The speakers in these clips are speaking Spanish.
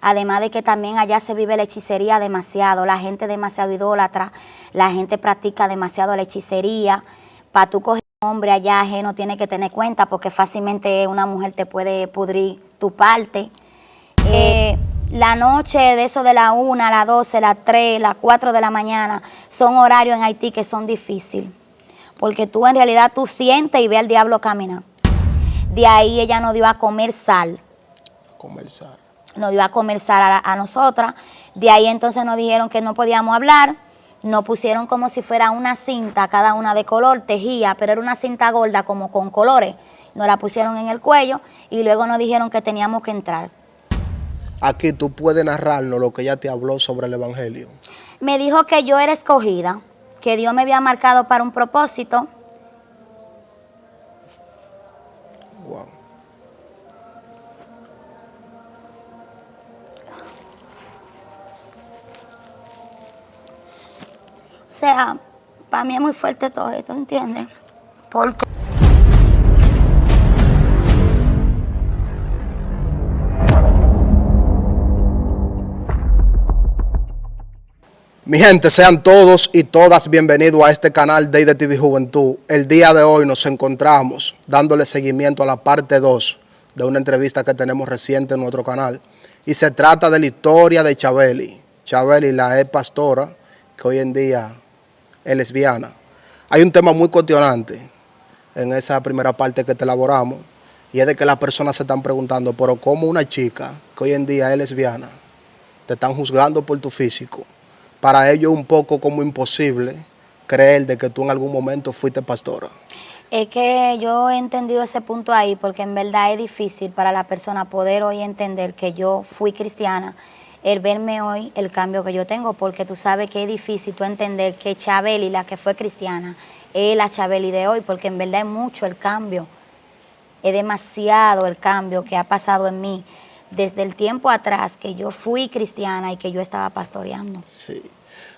Además de que también allá se vive la hechicería demasiado, la gente demasiado idólatra, la gente practica demasiado la hechicería. Para tú coger un hombre allá ajeno tienes que tener cuenta porque fácilmente una mujer te puede pudrir tu parte. La noche de eso de la 1, las 12, las 3, las 4 de la mañana son horarios en Haití que son difíciles. Porque tú en realidad tú sientes y ves al diablo caminar. De ahí ella nos dio a comer sal. Comer sal. Nos dio a comer sal a nosotras. De ahí entonces nos dijeron que no podíamos hablar. Nos pusieron como si fuera una cinta, cada una de color, tejía, pero era una cinta gorda como con colores. Nos la pusieron en el cuello y luego nos dijeron que teníamos que entrar. Aquí tú puedes narrarnos lo que ella te habló sobre el Evangelio. Me dijo que yo era escogida, que Dios me había marcado para un propósito. Wow. O sea, para mí es muy fuerte todo esto, ¿entiendes? Porque Mi gente, sean todos y todas bienvenidos a este canal de IDTV Juventud. El día de hoy nos encontramos dándole seguimiento a la parte 2 de una entrevista que tenemos reciente en nuestro canal. Y se trata de la historia de Chabeli. Chabeli, la ex pastora, que hoy en día es lesbiana. Hay un tema muy cuestionante en esa primera parte que te elaboramos, y es de que las personas se están preguntando, pero ¿cómo una chica que hoy en día es lesbiana te están juzgando por tu físico? Para ellos es un poco como imposible creer de que tú en algún momento fuiste pastora. es que yo he entendido ese punto ahí, porque en verdad es difícil para la persona poder hoy entender que yo fui cristiana, el verme hoy, el cambio que yo tengo, porque tú sabes que es difícil tú entender que Chabeli, la que fue cristiana, es la Chabeli de hoy, porque en verdad es mucho el cambio, es demasiado el cambio que ha pasado en mí desde el tiempo atrás que yo fui cristiana y que yo estaba pastoreando. Sí.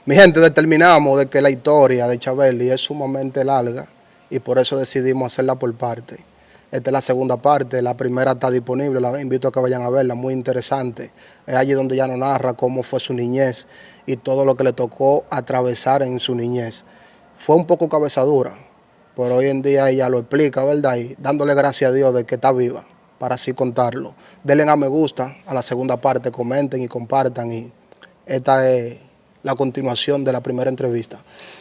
Mi gente, determinamos de que la historia de Chabeli es sumamente larga y por eso decidimos hacerla por parte. Esta es la segunda parte, la primera está disponible, la invito a que vayan a verla, muy interesante. Es allí donde ella nos narra cómo fue su niñez y todo lo que le tocó atravesar en su niñez. Fue un poco cabezadura, pero hoy en día ella lo explica, ¿verdad? Y dándole gracias a Dios de que está viva, para así contarlo. Denle a me gusta a la segunda parte, comenten y compartan. Y esta es la continuación de la primera entrevista.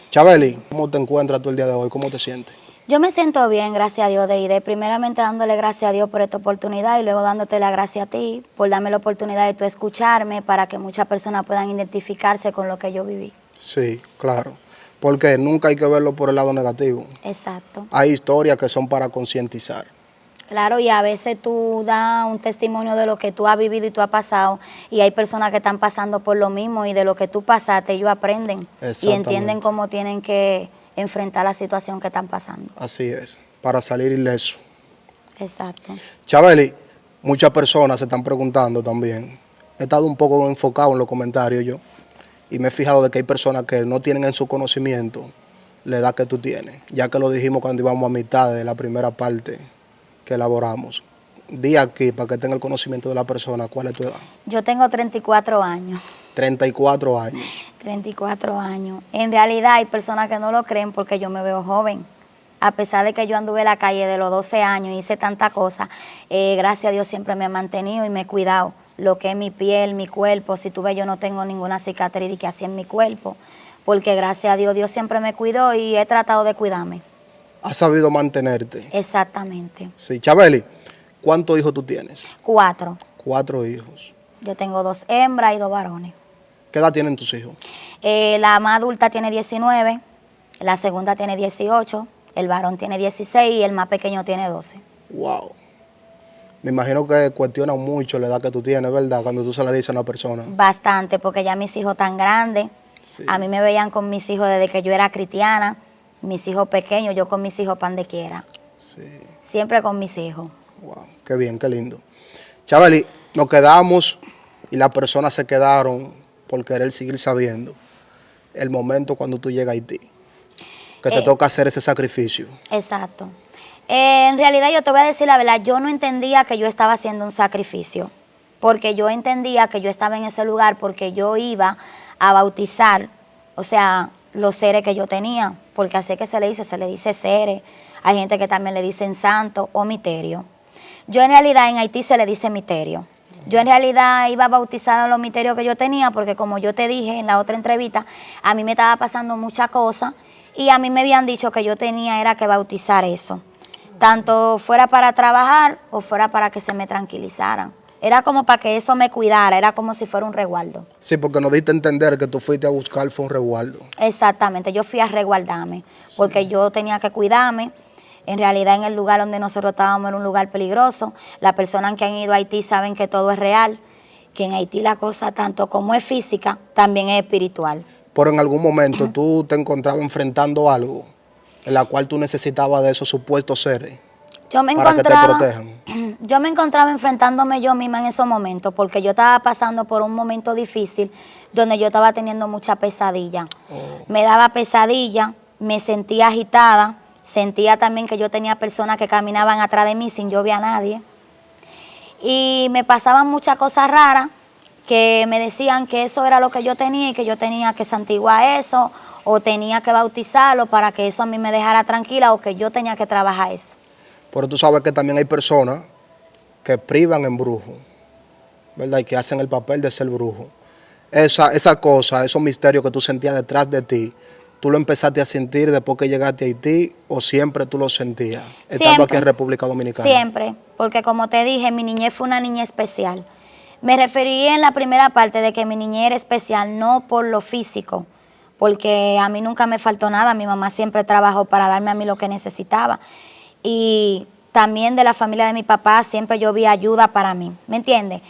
Chabeli, ¿cómo te encuentras tú el día de hoy? ¿Cómo te sientes? Yo me siento bien, gracias a Dios, Deide. Primeramente dándole gracias a Dios por esta oportunidad y luego dándote la gracia a ti por darme la oportunidad de tú escucharme para que muchas personas puedan identificarse con lo que yo viví. Sí, claro. Porque nunca hay que verlo por el lado negativo. Exacto. Hay historias que son para concientizar. Claro, y a veces tú das un testimonio de lo que tú has vivido y tú has pasado, y hay personas que están pasando por lo mismo y de lo que tú pasaste, ellos aprenden y entienden cómo tienen que enfrentar la situación que están pasando. Así es, para salir ileso. Exacto. Chabeli, muchas personas se están preguntando también. He estado un poco enfocado en los comentarios yo, y me he fijado de que hay personas que no tienen en su conocimiento la edad que tú tienes, ya que lo dijimos cuando íbamos a mitad de la primera parte que elaboramos. Di aquí, para que tenga el conocimiento de la persona, ¿cuál es tu edad? Yo tengo 34 años. 34 años. 34 años. En realidad hay personas que no lo creen porque yo me veo joven. A pesar de que yo anduve en la calle de los 12 años y hice tanta cosa, gracias a Dios siempre me he mantenido y me he cuidado. Lo que es mi piel, mi cuerpo, si tú ves yo no tengo ninguna cicatriz que así en mi cuerpo, porque gracias a Dios Dios siempre me cuidó y he tratado de cuidarme. ¿Has sabido mantenerte? Exactamente. Sí. Chabeli, ¿cuántos hijos tú tienes? 4. 4 hijos. Yo tengo 2 hembras y 2 varones. ¿Qué edad tienen tus hijos? La más adulta tiene 19, la segunda tiene 18, el varón tiene 16 y el más pequeño tiene 12. Wow. Me imagino que cuestionan mucho la edad que tú tienes, ¿verdad? Cuando tú se la dices a una persona. Bastante, porque ya mis hijos tan grandes, Sí. a mí me veían con mis hijos desde que yo era cristiana, mis hijos pequeños, yo con mis hijos pan de quiera. Sí. Siempre con mis hijos. Wow, qué bien, qué lindo. Chabeli, nos quedamos y las personas se quedaron por querer seguir sabiendo el momento cuando tú llegas a Haití, que te toca hacer ese sacrificio. Exacto. En realidad yo te voy a decir la verdad, yo no entendía que yo estaba haciendo un sacrificio. porque yo entendía que yo estaba en ese lugar porque yo iba a bautizar, o sea, los seres que yo tenía, porque así que se le dice seres, hay gente que también le dicen santo o misterio. Yo en realidad en Haití se le dice misterio. Yo en realidad iba a bautizar los misterios que yo tenía, porque como yo te dije en la otra entrevista, a mí me estaba pasando muchas cosas y a mí me habían dicho que yo tenía era que bautizar eso, tanto fuera para trabajar o fuera para que se me tranquilizaran. Era como para que eso me cuidara, era como si fuera un resguardo. Sí, porque nos diste a entender que tú fuiste a buscar fue un resguardo. Exactamente, yo fui a resguardarme, porque yo tenía que cuidarme. En realidad en el lugar donde nosotros estábamos era un lugar peligroso. Las personas que han ido a Haití saben que todo es real, que en Haití la cosa tanto como es física, también es espiritual. Pero en algún momento tú te encontrabas enfrentando algo en la cual tú necesitabas de esos supuestos seres para que te protejan. Yo me encontraba enfrentándome yo misma en esos momentos, porque yo estaba pasando por un momento difícil donde yo estaba teniendo mucha pesadilla. Me daba pesadilla, me sentía agitada, sentía también que yo tenía personas que caminaban atrás de mí sin yo ver a nadie. Y me pasaban muchas cosas raras que me decían que eso era lo que yo tenía y que yo tenía que santiguar eso o tenía que bautizarlo para que eso a mí me dejara tranquila o que yo tenía que trabajar eso. Pero tú sabes que también hay personas que privan en brujo, ¿verdad? Y que hacen el papel de ser brujo. Esa cosa, esos misterios que tú sentías detrás de ti, ¿tú lo empezaste a sentir después que llegaste a Haití o siempre tú lo sentías estando aquí en República Dominicana? Siempre, porque como te dije, mi niñez fue una niñez especial. Me referí en la primera parte de que mi niñez era especial no por lo físico, porque a mí nunca me faltó nada, mi mamá siempre trabajó para darme a mí lo que necesitaba. Y también de la familia de mi papá siempre yo vi ayuda para mí, ¿me entiendes?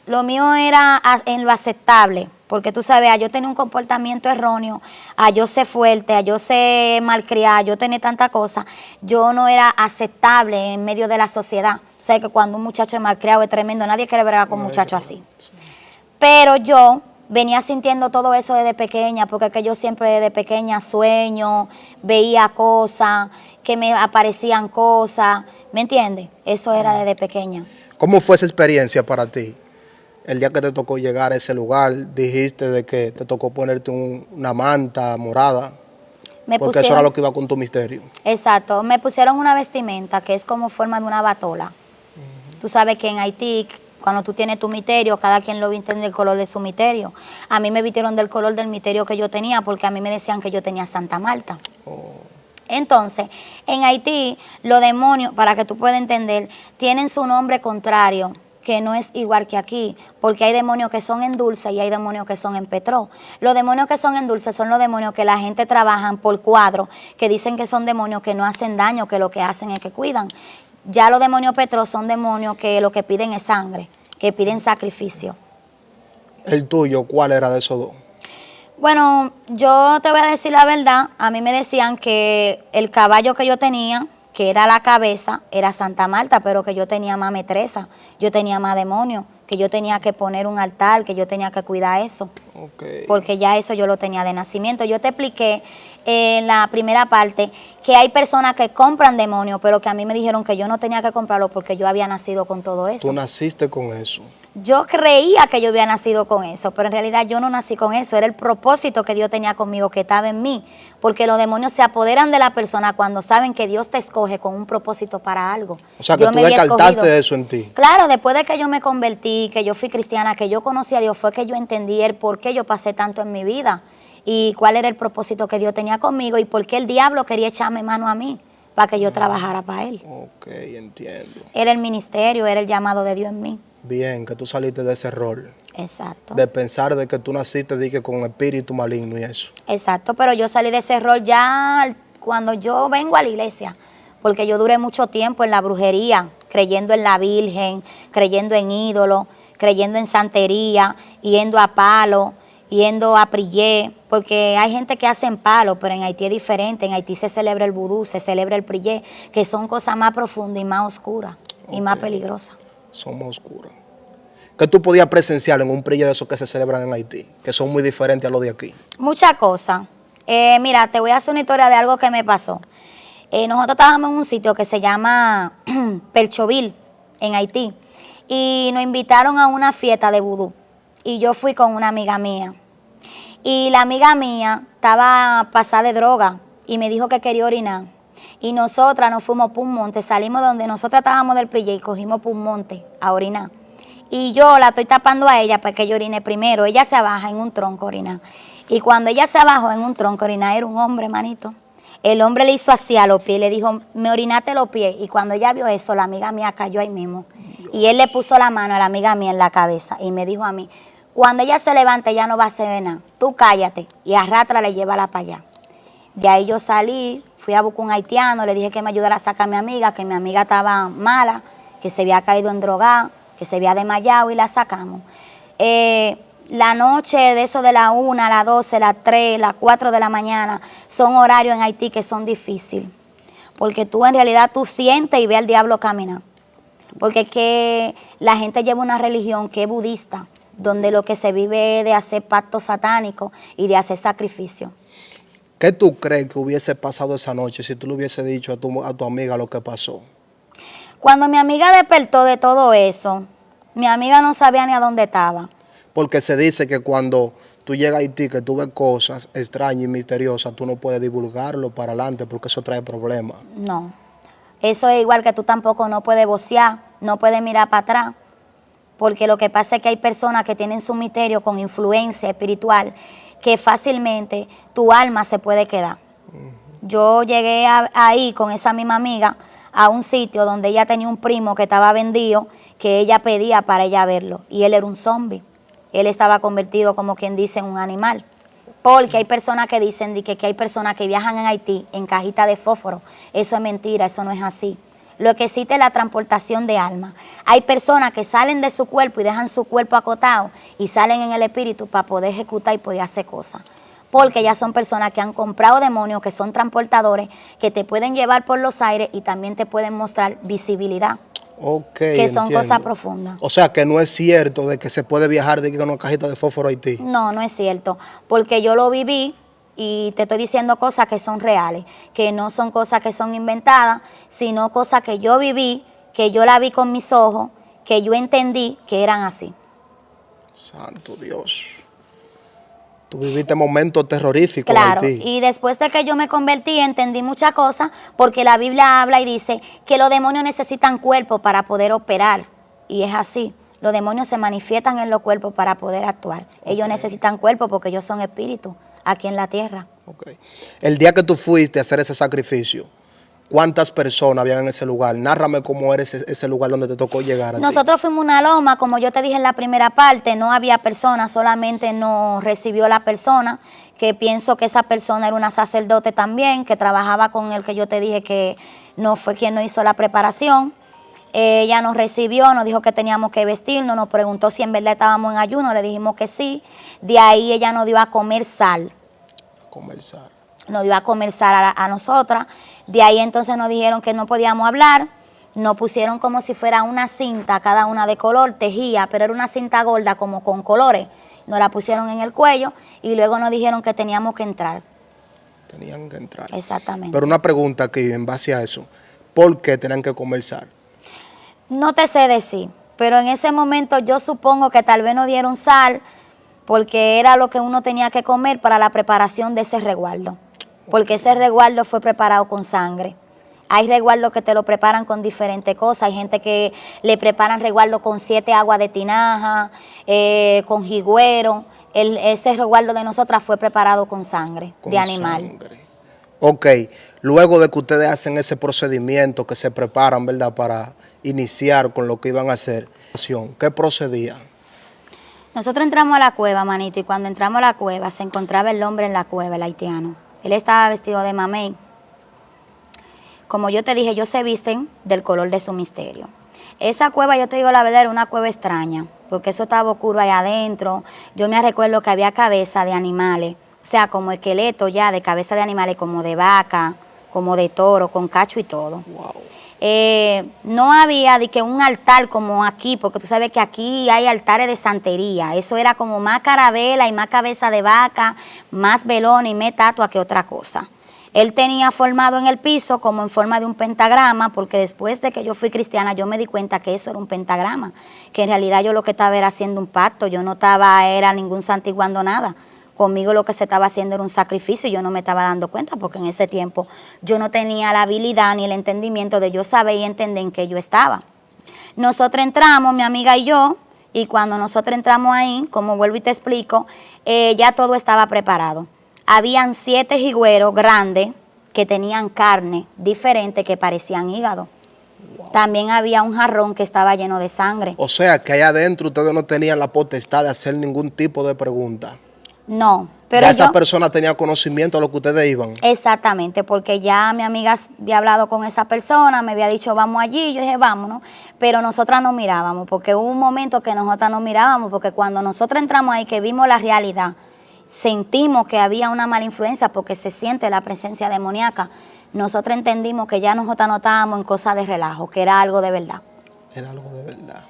Lo mío era en lo aceptable, porque tú sabes, a yo tenía un comportamiento erróneo, a yo ser fuerte, a yo ser malcriada, a yo tener tanta cosa, yo no era aceptable en medio de la sociedad. O sea que cuando un muchacho es malcriado es tremendo, nadie quiere bregar con un muchacho así. Pero yo venía sintiendo todo eso desde pequeña, porque es que yo siempre desde pequeña sueño, veía cosas, que me aparecían cosas, ¿me entiendes? Eso era desde pequeña. ¿Cómo fue esa experiencia para ti? El día que te tocó llegar a ese lugar, dijiste de que te tocó ponerte una manta morada, porque eso era lo que iba con tu misterio. Exacto, me pusieron una vestimenta que es como forma de una batola. Tú sabes que en Haití, cuando tú tienes tu misterio, cada quien lo viste del color de su misterio. A mí me vistieron del color del misterio que yo tenía, porque a mí me decían que yo tenía Santa Marta. Entonces, en Haití, los demonios, para que tú puedas entender, tienen su nombre contrario, que no es igual que aquí, porque hay demonios que son en dulce y hay demonios que son en petró. Los demonios que son en dulce son los demonios que la gente trabaja por cuadro, que dicen que son demonios que no hacen daño, que lo que hacen es que cuidan. Ya los demonios petró son demonios que lo que piden es sangre, que piden sacrificio. ¿El tuyo cuál era de esos dos? Bueno, yo te voy a decir la verdad, a mí me decían que el caballo que yo tenía, que era la cabeza, era Santa Marta, pero que yo tenía más metresa, yo tenía más demonios, que yo tenía que poner un altar, que yo tenía que cuidar eso, porque ya eso yo lo tenía de nacimiento. Yo te expliqué en la primera parte que hay personas que compran demonios, pero que a mí me dijeron que yo no tenía que comprarlo porque yo había nacido con todo eso. Tú naciste con eso. Yo creía que yo había nacido con eso, pero en realidad yo no nací con eso. Era el propósito que Dios tenía conmigo, que estaba en mí. Porque los demonios se apoderan de la persona cuando saben que Dios te escoge con un propósito para algo. O sea, que tú descartaste de eso en ti. Claro, después de que yo me convertí, que yo fui cristiana, que yo conocí a Dios, fue que yo entendí el por qué yo pasé tanto en mi vida y cuál era el propósito que Dios tenía conmigo y por qué el diablo quería echarme mano a mí para que yo trabajara para él. Ok, entiendo. Era el ministerio, era el llamado de Dios en mí. Bien, que tú saliste de ese rol. Exacto. De pensar de que tú naciste dije, con espíritu maligno y eso. Exacto, pero yo salí de ese rol ya cuando yo vengo a la iglesia, porque yo duré mucho tiempo en la brujería, creyendo en la Virgen, creyendo en ídolos, creyendo en santería, yendo a palo, yendo a prillé, porque hay gente que hace en palo, pero en Haití es diferente. En Haití se celebra el vudú, se celebra el prillé, que son cosas más profundas y más oscuras y más peligrosas. Son más oscuras. ¿Qué tú podías presenciar en un prillé de esos que se celebran en Haití, que son muy diferentes a los de aquí? Muchas cosas. Mira, te voy a hacer una historia de algo que me pasó. Nosotros estábamos en un sitio que se llama Perchoville, en Haití. y nos invitaron a una fiesta de vudú. Y yo fui con una amiga mía. Y la amiga mía estaba pasada de droga y me dijo que quería orinar. Y nosotras nos fuimos por un monte, salimos donde nosotras estábamos del PRI y cogimos por un monte a orinar. Y yo la estoy tapando a ella para que ella orine primero. Ella se abaja en un tronco a orinar. Y cuando ella se abajó en un tronco a orinar, era un hombre, manito. El hombre le hizo así a los pies y le dijo, me orinaste los pies. Y cuando ella vio eso, la amiga mía cayó ahí mismo. Y él le puso la mano a la amiga mía en la cabeza y me dijo a mí, cuando ella se levante, ella no va a hacer nada. Tú cállate y arrástrala y llévala para allá. De ahí yo salí, fui a buscar un haitiano, le dije que me ayudara a sacar a mi amiga, que mi amiga estaba mala, que se había caído en droga, que se había desmayado y la sacamos. La noche de eso de la 1, las 12, las 3, las 4 de la mañana, son horarios en Haití que son difíciles. Porque tú en realidad tú sientes y ves al diablo caminar. Porque es que la gente lleva una religión que es budista, donde lo que se vive es de hacer pactos satánicos y de hacer sacrificio. ¿Qué tú crees que hubiese pasado esa noche si tú le hubiese dicho a tu amiga lo que pasó? Cuando mi amiga despertó de todo eso, mi amiga no sabía ni a dónde estaba. Porque se dice que cuando tú llegas a Haití, que tú ves cosas extrañas y misteriosas, tú no puedes divulgarlo para adelante porque eso trae problemas. No, eso es igual que tú tampoco no puedes vocear, no puedes mirar para atrás. Porque lo que pasa es que hay personas que tienen su misterio con influencia espiritual que fácilmente tu alma se puede quedar. Yo llegué ahí con esa misma amiga a un sitio donde ella tenía un primo que estaba vendido, que ella pedía para ella verlo, y él era un zombie. Él estaba convertido, como quien dice, en un animal. Porque hay personas que dicen que hay personas que viajan en Haití en cajita de fósforo. Eso es mentira, eso no es así. Lo que existe es la transportación de alma. Hay personas que salen de su cuerpo y dejan su cuerpo acotado y salen en el espíritu para poder ejecutar y poder hacer cosas. Porque ya son personas que han comprado demonios, que son transportadores, que te pueden llevar por los aires y también te pueden mostrar visibilidad. Ok, que son entiendo. cosas profundas. O sea, que no es cierto de que se puede viajar de aquí con una cajita de fósforo a Haití. No, no es cierto, porque yo lo viví y te estoy diciendo cosas que son reales, que no son cosas que son inventadas, sino cosas que yo viví, que yo la vi con mis ojos, que yo entendí que eran así. Santo Dios. Tú viviste momentos terroríficos Claro, en Haití. y después de que yo me convertí, entendí muchas cosas, porque la Biblia habla y dice que los demonios necesitan cuerpo para poder operar, y es así. Los demonios se manifiestan en los cuerpos para poder actuar. Ellos necesitan cuerpo porque ellos son espíritus aquí en la tierra. Okay. El día que tú fuiste a hacer ese sacrificio, ¿cuántas personas habían en ese lugar? Nárrame cómo era ese lugar donde te tocó llegar a ti. Nosotros fuimos a una loma, como yo te dije en la primera parte, no había personas, solamente nos recibió la persona, que pienso que esa persona era una sacerdote también, que trabajaba con el que yo te dije que no fue quien nos hizo la preparación. Ella nos recibió, nos dijo que teníamos que vestirnos, nos preguntó si en verdad estábamos en ayuno, le dijimos que sí. De ahí ella nos dio a comer sal. Comer sal. Nos dio a comer sal a nosotras. De ahí entonces nos dijeron que no podíamos hablar. Nos pusieron como si fuera una cinta, cada una de color, tejía, pero era una cinta gorda como con colores. Nos la pusieron en el cuello y luego nos dijeron que teníamos que entrar. Tenían que entrar. Exactamente. Pero una pregunta aquí en base a eso. ¿Por qué tenían que comer sal? No te sé decir, pero en ese momento yo supongo que tal vez nos dieron sal porque era lo que uno tenía que comer para la preparación de ese resguardo. Porque ese resguardo fue preparado con sangre. Hay resguardos que te lo preparan con diferentes cosas. Hay gente que le preparan resguardo con 7 aguas de tinaja, con jigüero. Ese resguardo de nosotras fue preparado con sangre de animal. Sangre. Ok, luego de que ustedes hacen ese procedimiento, que se preparan, ¿verdad?, para iniciar con lo que iban a hacer, ¿qué procedía? Nosotros entramos a la cueva, manito, y cuando entramos a la cueva se encontraba el hombre en la cueva, el haitiano. Él estaba vestido de mamey. Como yo te dije, ellos se visten del color de su misterio. Esa cueva, yo te digo la verdad, era una cueva extraña, porque eso estaba oscuro allá adentro. Yo me recuerdo que había cabeza de animales, o sea, como esqueleto ya de cabeza de animales, como de vaca, como de toro, con cacho y todo. Wow. No había de que un altar como aquí, porque tú sabes que aquí hay altares de santería. Eso era como más carabela y más cabeza de vaca, más velón y más tatua que otra cosa. Él tenía formado en el piso como en forma de un pentagrama, porque después de que yo fui cristiana, yo me di cuenta que eso era un pentagrama, que en realidad yo lo que estaba era haciendo un pacto, yo no estaba, era ningún santiguando nada. Conmigo lo que se estaba haciendo era un sacrificio y yo no me estaba dando cuenta, porque en ese tiempo yo no tenía la habilidad ni el entendimiento de yo saber y entender en qué yo estaba. Nosotros entramos, mi amiga y yo, y cuando nosotros entramos ahí, como vuelvo y te explico, ya todo estaba preparado. Habían 7 jigüeros grandes que tenían carne diferente que parecían hígado. Wow. También había un jarrón que estaba lleno de sangre. O sea, que allá adentro ustedes no tenían la potestad de hacer ningún tipo de pregunta. No, pero ya esa persona tenía conocimiento de lo que ustedes iban. Exactamente, porque ya mi amiga había hablado con esa persona, me había dicho vamos allí, yo dije vámonos, pero nosotras no mirábamos, porque hubo un momento que nosotras no mirábamos, porque cuando nosotros entramos ahí, que vimos la realidad, sentimos que había una mala influencia, porque se siente la presencia demoníaca, nosotros entendimos que ya nosotras no estábamos en cosas de relajo, que era algo de verdad. Era algo de verdad.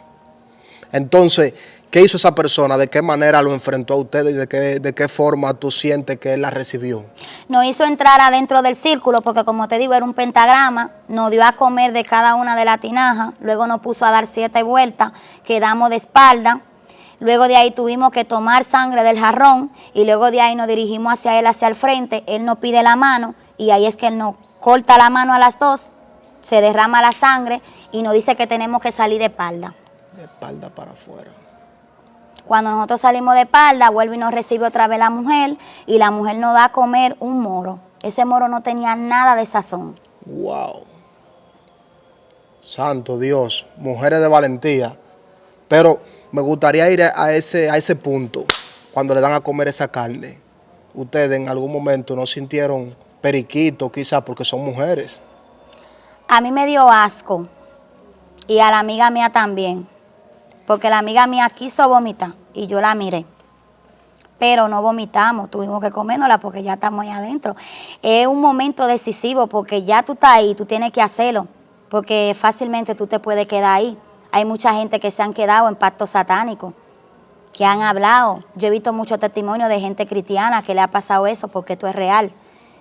Entonces, ¿qué hizo esa persona? ¿De qué manera lo enfrentó a usted y de qué forma tú sientes que él la recibió? Nos hizo entrar adentro del círculo porque, como te digo, era un pentagrama. Nos dio a comer de cada una de las tinajas. Luego nos puso a dar 7 vueltas. Quedamos de espalda. Luego de ahí tuvimos que tomar sangre del jarrón. Y luego de ahí nos dirigimos hacia él, hacia el frente. Él nos pide la mano. Y ahí es que él nos corta la mano a las dos. Se derrama la sangre. Y nos dice que tenemos que salir de espalda. De espalda para afuera. Cuando nosotros salimos de espalda, vuelve y nos recibe otra vez la mujer, y la mujer nos da a comer un moro. Ese moro no tenía nada de sazón. ¡Wow! Santo Dios, mujeres de valentía. Pero me gustaría ir a ese punto, cuando le dan a comer esa carne. Ustedes en algún momento no sintieron periquito, quizás porque son mujeres. A mí me dio asco, y a la amiga mía también, porque la amiga mía quiso vomitar y yo la miré, pero no vomitamos, tuvimos que comérnosla porque ya estamos ahí adentro. Es un momento decisivo porque ya tú estás ahí, tú tienes que hacerlo, porque fácilmente tú te puedes quedar ahí. Hay mucha gente que se han quedado en pactos satánicos, que han hablado. Yo he visto muchos testimonios de gente cristiana que le ha pasado eso, porque esto es real.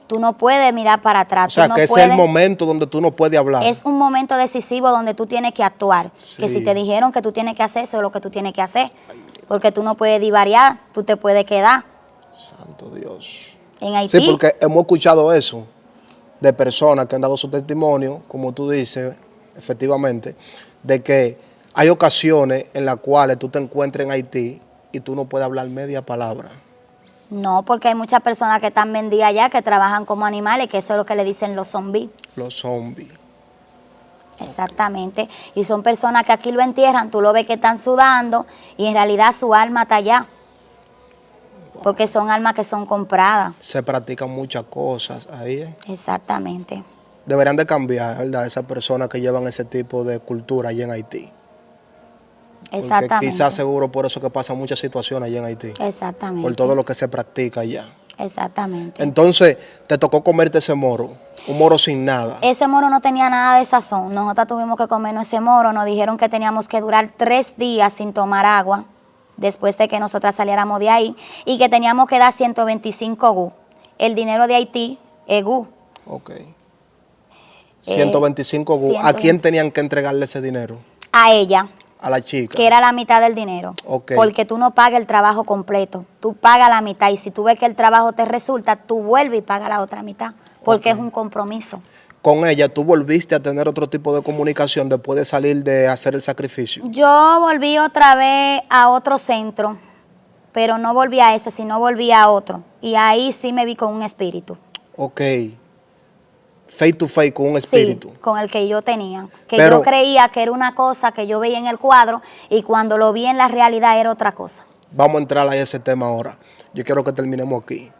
Tú no puedes mirar para atrás. O sea, no que puedes, es el momento donde tú no puedes hablar. es un momento decisivo donde tú tienes que actuar. Sí. Que si te dijeron que tú tienes que hacer eso, es lo que tú tienes que hacer. Porque tú no puedes divariar, tú te puedes quedar. Santo Dios. En Haití. Sí, porque hemos escuchado eso de personas que han dado su testimonio, como tú dices, efectivamente, de que hay ocasiones en las cuales tú te encuentras en Haití y tú no puedes hablar media palabra. No, porque hay muchas personas que están vendidas allá, que trabajan como animales, que eso es lo que le dicen los zombies. Los zombies. Exactamente. Y son personas que aquí lo entierran, tú lo ves que están sudando y en realidad su alma está allá. Wow. Porque son almas que son compradas. Se practican muchas cosas ahí. Exactamente. Deberían de cambiar, ¿verdad? Esas personas que llevan ese tipo de cultura allá en Haití. Exactamente. Porque quizás seguro por eso que pasan muchas situaciones allá en Haití. Exactamente. Por todo lo que se practica allá. Exactamente. Entonces, te tocó comerte ese moro, un moro sin nada. Ese moro no tenía nada de sazón. Nosotros tuvimos que comernos ese moro. Nos dijeron que teníamos que durar 3 días sin tomar agua después de que nosotras saliéramos de ahí y que teníamos que dar 125 gu. El dinero de Haití es gu. Ok. 125 gu. ¿A quién tenían que entregarle ese dinero? A ella. A la chica. Que era la mitad del dinero. Okay. Porque tú no pagas el trabajo completo. Tú pagas la mitad y si tú ves que el trabajo te resulta, tú vuelves y pagas la otra mitad. Porque es un compromiso. Con ella, ¿tú volviste a tener otro tipo de comunicación después de salir de hacer el sacrificio? Yo volví otra vez a otro centro, pero no volví a ese, sino volví a otro. Y ahí sí me vi con un espíritu. Ok. Face to face con un espíritu. Sí, con el que yo tenía. Que yo creía que era una cosa que yo veía en el cuadro y cuando lo vi en la realidad era otra cosa. Vamos a entrar a ese tema ahora. Yo quiero que terminemos aquí.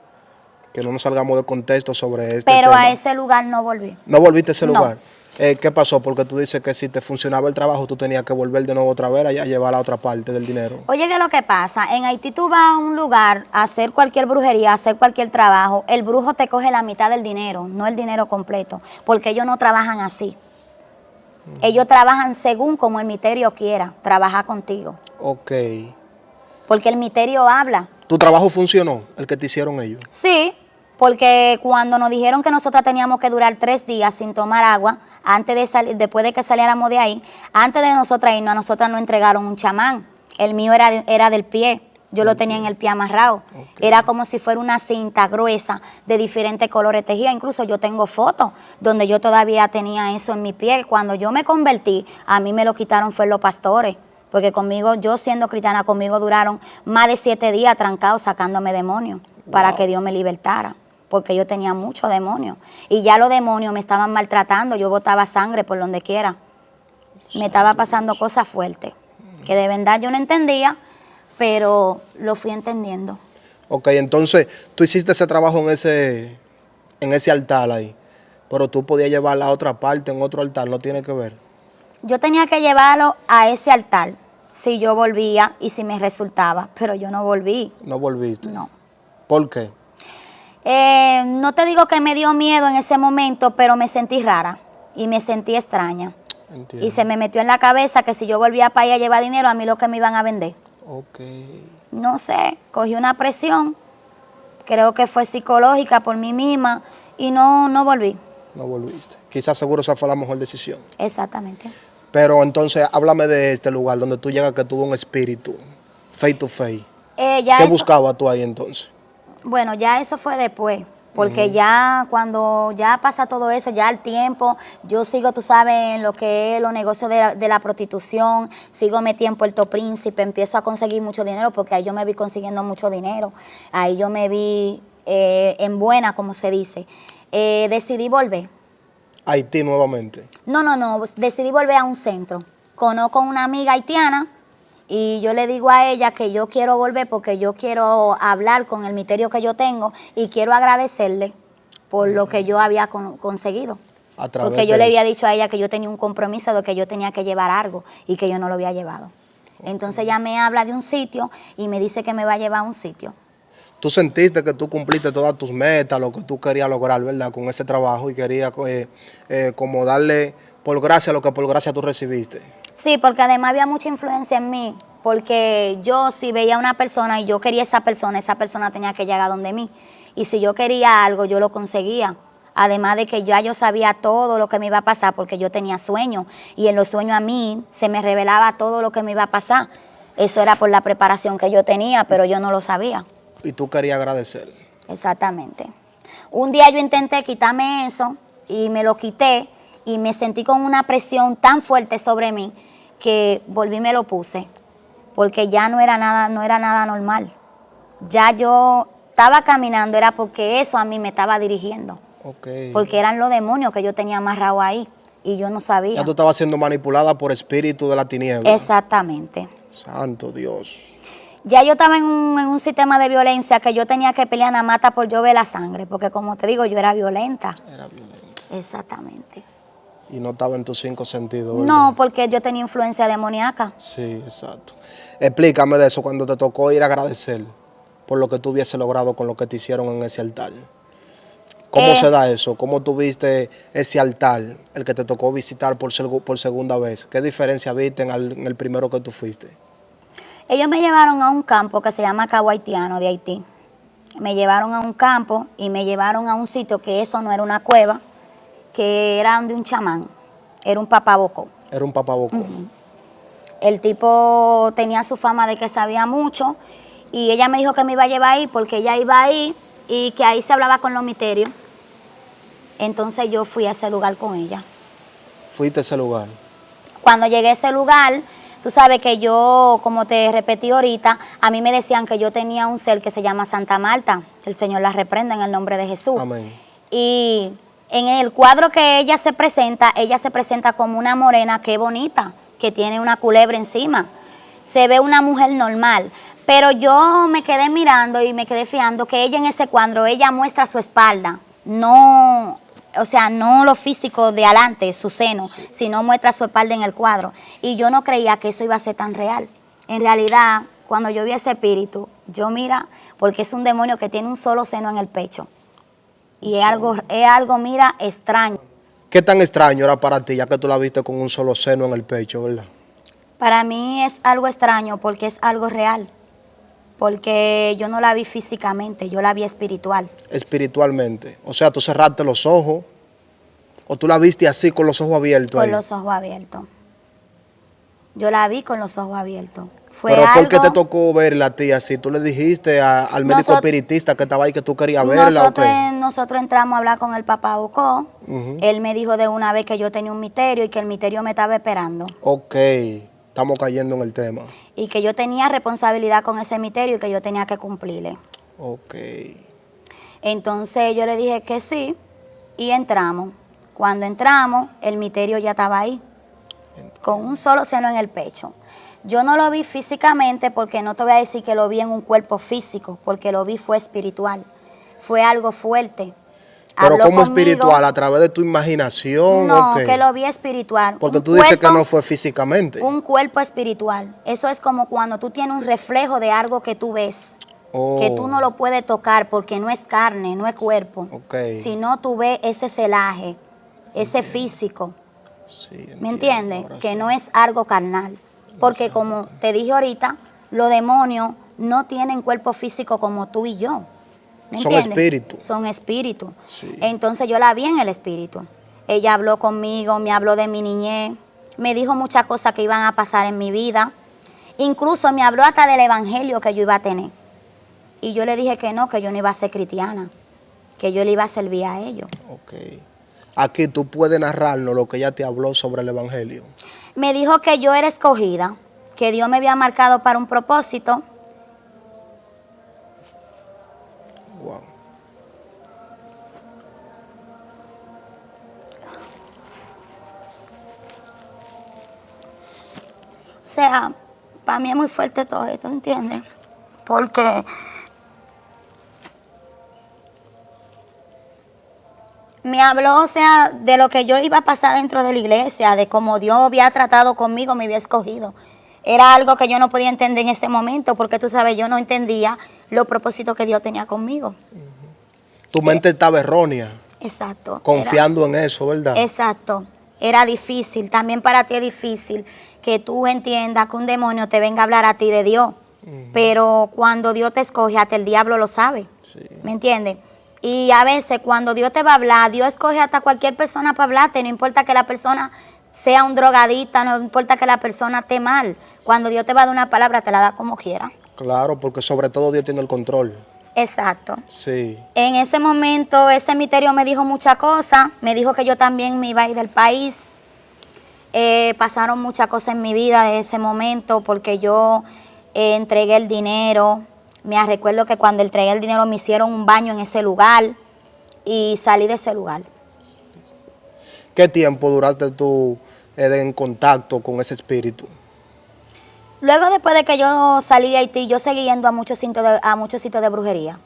Que no nos salgamos de contexto sobre este tema. Pero a ese lugar no volví. ¿No volviste a ese lugar? No. ¿Qué pasó? Porque tú dices que si te funcionaba el trabajo, tú tenías que volver de nuevo otra vez a llevar la otra parte del dinero. Oye, ¿qué es lo que pasa? En Haití tú vas a un lugar a hacer cualquier brujería, a hacer cualquier trabajo. El brujo te coge la mitad del dinero, no el dinero completo. Porque ellos no trabajan así. Ellos trabajan según como el misterio quiera trabajar contigo. Ok. Porque el misterio habla. ¿Tu trabajo funcionó, el que te hicieron ellos? Sí, porque cuando nos dijeron que nosotras teníamos que durar 3 días sin tomar agua, antes de salir, después de que saliéramos de ahí, antes de nosotras irnos, a nosotras nos entregaron un chamán. El mío era del pie. Yo lo tenía en el pie amarrado. Era como si fuera una cinta gruesa de diferentes colores tejida. Incluso yo tengo fotos donde yo todavía tenía eso en mi piel. Cuando yo me convertí, a mí me lo quitaron fue los pastores. Porque conmigo, yo siendo cristiana, conmigo duraron más de 7 días trancados sacándome demonios para que Dios me libertara. Porque yo tenía muchos demonios. Y ya los demonios me estaban maltratando. Yo botaba sangre por donde quiera. Me estaba pasando cosas fuertes. Que de verdad yo no entendía, pero lo fui entendiendo. Ok, entonces tú hiciste ese trabajo en ese altar ahí, pero tú podías llevarla a otra parte, en otro altar, no tiene que ver. Yo tenía que llevarlo a ese altar, si yo volvía y si me resultaba, pero yo no volví. No volviste. No. ¿Por qué? No te digo que me dio miedo en ese momento, pero me sentí rara y me sentí extraña. Entiendo. Y se me metió en la cabeza que si yo volvía para allá a llevar dinero, a mí lo que me iban a vender. Ok. No sé, cogí una presión, creo que fue psicológica por mí misma y no volví. No volviste. Quizás seguro esa fue la mejor decisión. Exactamente. Pero entonces háblame de este lugar donde tú llegas que tuvo un espíritu, face to face. ¿Qué buscabas tú ahí entonces? Bueno, ya eso fue después, porque ya cuando ya pasa todo eso, ya al tiempo, yo sigo, tú sabes, en lo que es los negocios de la prostitución, sigo metida en Puerto Príncipe, empiezo a conseguir mucho dinero, porque ahí yo me vi consiguiendo mucho dinero, ahí yo me vi en buena, como se dice. Decidí volver. Haití nuevamente. No, decidí volver a un centro. Conozco a una amiga haitiana y yo le digo a ella que yo quiero volver porque yo quiero hablar con el misterio que yo tengo y quiero agradecerle por lo que yo había conseguido. Porque yo le había dicho a ella que yo tenía un compromiso de que yo tenía que llevar algo y que yo no lo había llevado. Entonces ella me habla de un sitio y me dice que me va a llevar a un sitio. Tú sentiste que tú cumpliste todas tus metas, lo que tú querías lograr, ¿verdad? Con ese trabajo y querías como darle por gracia lo que por gracia tú recibiste. Sí, porque además había mucha influencia en mí, porque yo si veía a una persona y yo quería esa persona tenía que llegar donde mí. Y si yo quería algo, yo lo conseguía. Además de que ya yo sabía todo lo que me iba a pasar, porque yo tenía sueños. Y en los sueños a mí se me revelaba todo lo que me iba a pasar. Eso era por la preparación que yo tenía, pero yo no lo sabía. Y tú querías agradecer. Exactamente. Un día yo intenté quitarme eso y me lo quité y me sentí con una presión tan fuerte sobre mí que volví y me lo puse, porque ya no era nada normal. Ya yo estaba caminando, era porque eso a mí me estaba dirigiendo. Okay. Porque eran los demonios que yo tenía amarrado ahí y yo no sabía. Ya tú estabas siendo manipulada por espíritu de la tiniebla. Exactamente. Santo Dios. Ya yo estaba en un sistema de violencia que yo tenía que pelear a mata por yo ver la sangre, porque como te digo, yo era violenta. Era violenta. Exactamente. Y no estaba en tus 5 sentidos, ¿verdad? No, porque yo tenía influencia demoníaca. Sí, exacto. Explícame de eso cuando te tocó ir a agradecer por lo que tú hubiese logrado con lo que te hicieron en ese altar. ¿Cómo se da eso? ¿Cómo tuviste ese altar, el que te tocó visitar por segunda vez? ¿Qué diferencia viste en el primero que tú fuiste? Ellos me llevaron a un campo que se llama Cabo Haitiano de Haití. Me llevaron a un campo y me llevaron a un sitio que eso no era una cueva, que era de un chamán, era un papabocó. Era un papabocó. El tipo tenía su fama de que sabía mucho y ella me dijo que me iba a llevar ahí porque ella iba ahí y que ahí se hablaba con los misterios. Entonces yo fui a ese lugar con ella. ¿Fuiste a ese lugar? Cuando llegué a ese lugar, tú sabes que yo, como te repetí ahorita, a mí me decían que yo tenía un ser que se llama Santa Marta. El Señor la reprenda en el nombre de Jesús. Amén. Y en el cuadro que ella se presenta como una morena que es bonita, que tiene una culebra encima. Se ve una mujer normal. Pero yo me quedé mirando y me quedé fijando que ella en ese cuadro, ella muestra su espalda. No, o sea, no lo físico de adelante, su seno, sino muestra su espalda en el cuadro. Y yo no creía que eso iba a ser tan real. En realidad, cuando yo vi ese espíritu, yo mira, porque es un demonio que tiene un solo seno en el pecho. Y es algo, mira, extraño. ¿Qué tan extraño era para ti, ya que tú la viste con un solo seno en el pecho, verdad? Para mí es algo extraño porque es algo real. porque yo no la vi físicamente, yo la vi espiritual. Espiritualmente. O sea, tú cerraste los ojos o tú la viste así con los ojos abiertos. Con ahí. los ojos abiertos. Yo la vi con los ojos abiertos. Fue Pero ¿por qué algo- te tocó verla a ti así? ¿Tú le dijiste al médico espiritista que estaba ahí que tú querías verla o qué? Nosotros entramos a hablar con el papá Bocó. Ujú. Él me dijo de una vez que yo tenía un misterio y que el misterio me estaba esperando. Ok, estamos cayendo en el tema. Y que yo tenía responsabilidad con ese misterio y que yo tenía que cumplirle. Ok. Entonces yo le dije que sí y entramos. Cuando entramos, el misterio ya estaba ahí, con un solo seno en el pecho. Yo no lo vi físicamente porque no te voy a decir que lo vi en un cuerpo físico, porque lo vi fue espiritual. Fue algo fuerte. Pero Habló ¿cómo conmigo. espiritual? ¿A través de tu imaginación No, o qué? que lo vi espiritual. Porque Un tú dices que cuerpo- no fue físicamente. Un cuerpo espiritual. Eso es como cuando tú tienes un reflejo de algo que tú ves, que tú no lo puedes tocar porque no es carne, no es cuerpo. Ok. Sino tú ves ese celaje, ese físico. Sí, ¿Me entiendo, entiendes? ahora Que sí. no es algo carnal. Porque como te dije ahorita, los demonios no tienen cuerpo físico como tú y yo. ¿Me Son entiendes? espíritus. Son espíritus. Sí. Entonces yo la vi en el espíritu. Ella habló conmigo, me habló de mi niñez, me dijo muchas cosas que iban a pasar en mi vida. Incluso me habló hasta del evangelio que yo iba a tener. Y yo le dije que no yo no iba a ser cristiana, que yo le iba a servir a ellos. Ok. Aquí tú puedes narrarnos lo que ella te habló sobre el evangelio. Me dijo que yo era escogida, que Dios me había marcado para un propósito. Wow. O sea, para mí es muy fuerte todo esto, ¿entiendes? Porque me habló, o sea, de lo que yo iba a pasar dentro de la iglesia, de cómo Dios había tratado conmigo, me había escogido. Era algo que yo no podía entender en ese momento, porque tú sabes, yo no entendía los propósitos que Dios tenía conmigo. Tu mente estaba errónea, Exacto. confiando en eso, ¿verdad? Exacto. Era difícil, también para ti es difícil que tú entiendas que un demonio te venga a hablar a ti de Dios. Pero cuando Dios te escoge, hasta el diablo lo sabe. Sí. ¿Me entiendes? Y a veces cuando Dios te va a hablar, Dios escoge hasta cualquier persona para hablarte, no importa que la persona sea un drogadicta, no importa que la persona esté mal. Cuando Dios te va a dar una palabra, te la da como quiera. Claro, porque sobre todo Dios tiene el control. Exacto. Sí. En ese momento, ese misterio me dijo muchas cosas. Me dijo que yo también me iba a ir del país. Pasaron muchas cosas en mi vida de ese momento porque yo entregué el dinero. Me recuerdo que cuando entregué el dinero me hicieron un baño en ese lugar y salí de ese lugar. ¿Qué tiempo duraste tú en contacto con ese espíritu? Luego, después de que yo salí de Haití, yo seguí yendo a muchos sitios de brujería.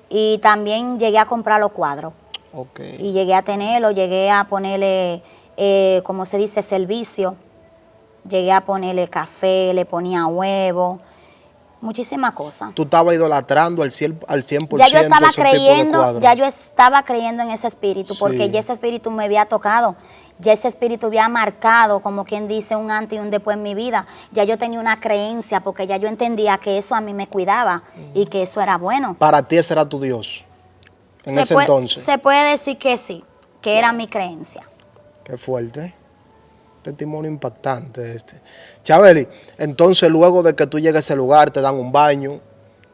Y también llegué a comprar los cuadros. Ok. Y llegué a tenerlo, llegué a ponerle, como se dice, servicio. Llegué a ponerle café, le ponía huevo, muchísimas cosas. Tú estabas idolatrando al 100% Ya yo estaba ese tipo de creyendo, cuadros. ya yo estaba creyendo en ese espíritu, porque Sí. ya ese espíritu me había tocado, ya ese espíritu había marcado, como quien dice, un antes y un después en mi vida. Ya yo tenía una creencia, porque ya yo entendía que eso a mí me cuidaba y que eso era bueno. Para ti ese era tu Dios en ese entonces. Se puede decir que sí, que era mi creencia. Qué fuerte. Testimonio impactante este. Chabeli, entonces luego de que tú llegues a ese lugar, te dan un baño,